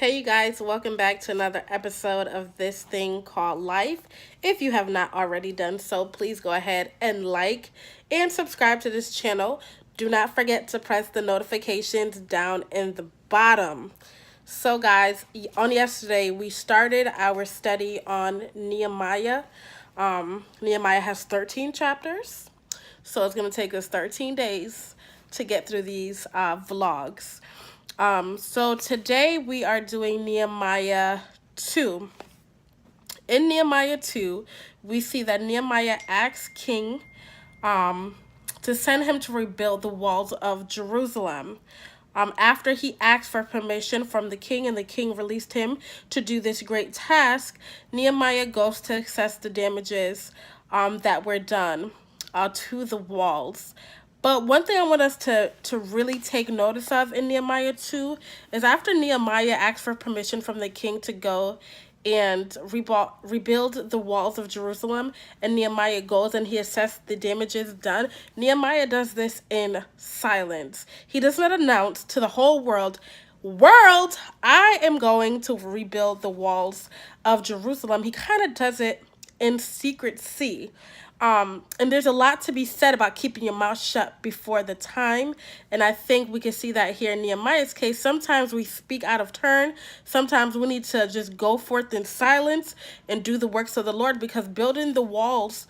Hey you guys, welcome back to another episode of this thing called life. If you have not already done so, please go ahead and like and subscribe to this channel. Do not forget to press the notifications down in the bottom. So guys, on yesterday we started our study on Nehemiah. Nehemiah has 13 chapters, so it's going to take us 13 days to get through these vlogs. So today we are doing Nehemiah 2. In Nehemiah 2, we see that Nehemiah asks King to send him to rebuild the walls of Jerusalem. After he asked for permission from the king and the king released him to do this great task, Nehemiah goes to assess the damages that were done to the walls. But one thing I want us to really take notice of in Nehemiah 2 is after Nehemiah asked for permission from the king to go and rebuild the walls of Jerusalem, and Nehemiah goes and he assessed the damages done. Nehemiah does this in silence. He does not announce to the whole world, I am going to rebuild the walls of Jerusalem. He kind of does it in secrecy. And there's a lot to be said about keeping your mouth shut before the time. And I think we can see that here in Nehemiah's case. Sometimes we speak out of turn. Sometimes we need to just go forth in silence and do the works of the Lord, because building the walls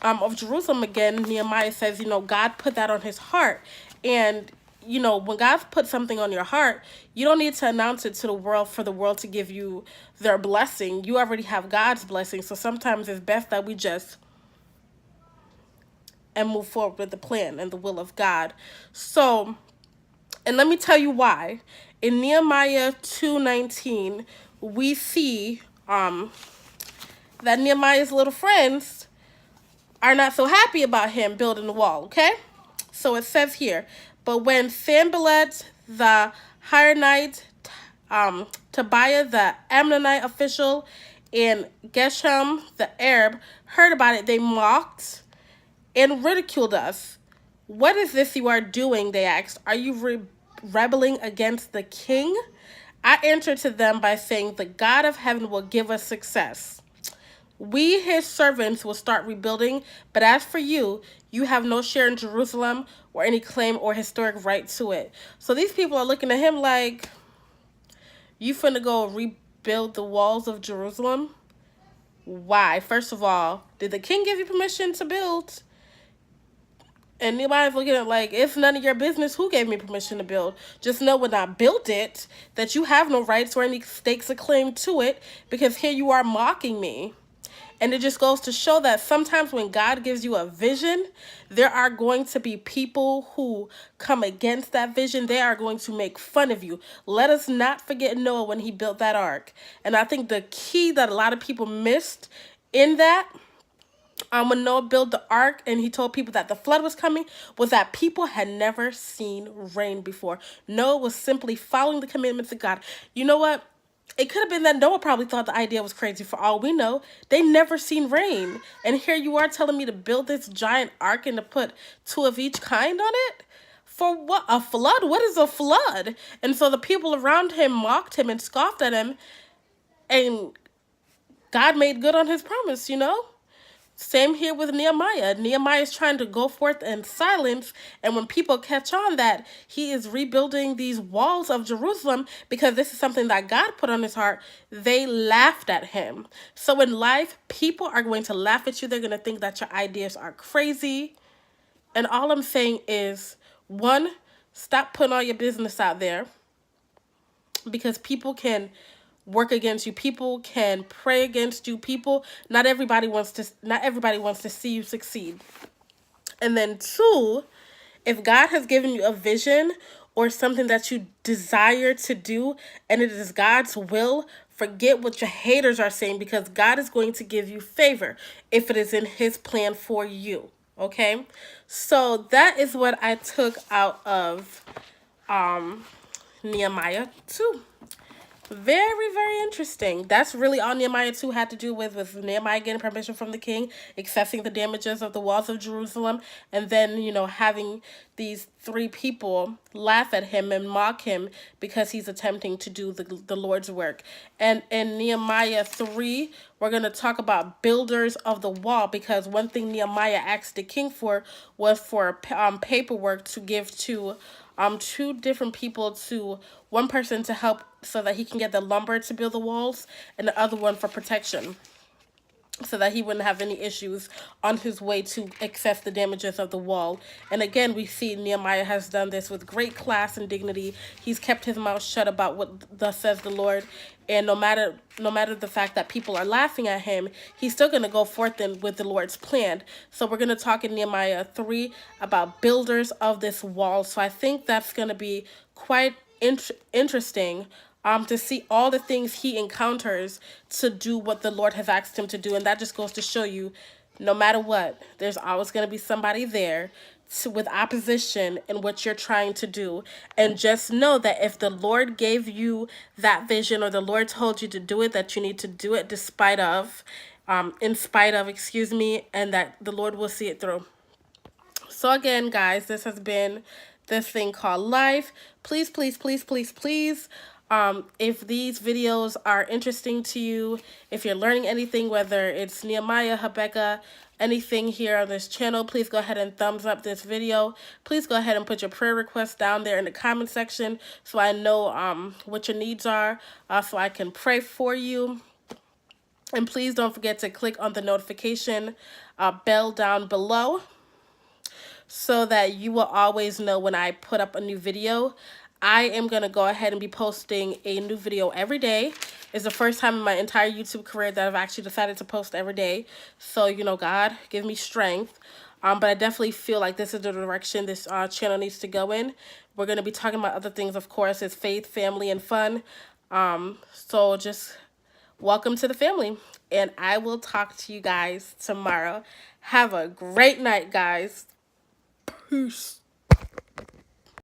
of Jerusalem again, Nehemiah says, God put that on his heart. And when God put something on your heart, you don't need to announce it to the world for the world to give you their blessing. You already have God's blessing. So sometimes it's best that we just and move forward with the plan and the will of God. So, and let me tell you why. In Nehemiah 2:19, we see that Nehemiah's little friends are not so happy about him building the wall, okay? So it says here, but when Sanballat the Hiranite, Tobiah the Ammonite official, and Geshem the Arab heard about it, they mocked and ridiculed us. What is this you are doing? They asked. Are you rebelling against the king? I answered to them by saying, the God of heaven will give us success. We, his servants, will start rebuilding, but as for you, you have no share in Jerusalem or any claim or historic right to it. So these people are looking at him like, you finna go rebuild the walls of Jerusalem? Why? First of all, did the king give you permission to build? And nobody's looking at like, it's none of your business who gave me permission to build. Just know when I built it, that you have no rights or any stakes or claim to it, because here you are mocking me. And it just goes to show that sometimes when God gives you a vision, there are going to be people who come against that vision. They are going to make fun of you. Let us not forget Noah when he built that ark. And I think the key that a lot of people missed in that, when Noah built the ark and he told people that the flood was coming, was that people had never seen rain before. Noah was simply following the commandments of God. You know what? It could have been that Noah probably thought the idea was crazy. For all we know, they never seen rain. And here you are telling me to build this giant ark and to put two of each kind on it? For what? A flood? What is a flood? And so the people around him mocked him and scoffed at him. And God made good on his promise, Same here with Nehemiah. Nehemiah is trying to go forth in silence, and when people catch on that he is rebuilding these walls of Jerusalem because this is something that God put on his heart, they laughed at him. So in life, people are going to laugh at you. They're going to think that your ideas are crazy. And all I'm saying is, one, stop putting all your business out there, because people can work against you. People can pray against you. Not everybody wants to see you succeed. And then two, if God has given you a vision or something that you desire to do and it is God's will, forget what your haters are saying, because God is going to give you favor if it is in his plan for you. Okay? So that is what I took out of Nehemiah 2. Very, very interesting. That's really all Nehemiah 2 had to do with Nehemiah getting permission from the king, accessing the damages of the walls of Jerusalem, and then, having these three people laugh at him and mock him because he's attempting to do the Lord's work. And in Nehemiah 3, we're going to talk about builders of the wall, because one thing Nehemiah asked the king for was for paperwork to give to two different people, to one person to help so that he can get the lumber to build the walls, and the other one for protection, so that he wouldn't have any issues on his way to access the damages of the wall. And again, we see Nehemiah has done this with great class and dignity. He's kept his mouth shut about what thus says the Lord. And no matter the fact that people are laughing at him, he's still going to go forth with the Lord's plan. So we're going to talk in Nehemiah 3 about builders of this wall. So I think that's going to be quite interesting, to see all the things he encounters to do what the Lord has asked him to do. And that just goes to show you, no matter what, there's always going to be somebody there with opposition in what you're trying to do. And just know that if the Lord gave you that vision, or the Lord told you to do it, that you need to do it in spite of, excuse me, and that the Lord will see it through. So again, guys, this has been this thing called life. Please, please, please, please, please, if these videos are interesting to you, if you're learning anything, whether it's Nehemiah, Habakkuk, anything here on this channel, please go ahead and thumbs up this video. Please go ahead and put your prayer requests down there in the comment section, so I know what your needs are, so I can pray for you. And please don't forget to click on the notification bell down below, so that you will always know when I put up a new video. I am going to go ahead and be posting a new video every day. It's the first time in my entire YouTube career that I've actually decided to post every day. So, God, give me strength. But I definitely feel like this is the direction this channel needs to go in. We're going to be talking about other things, of course, is faith, family, and fun. So just welcome to the family. And I will talk to you guys tomorrow. Have a great night, guys. Peace.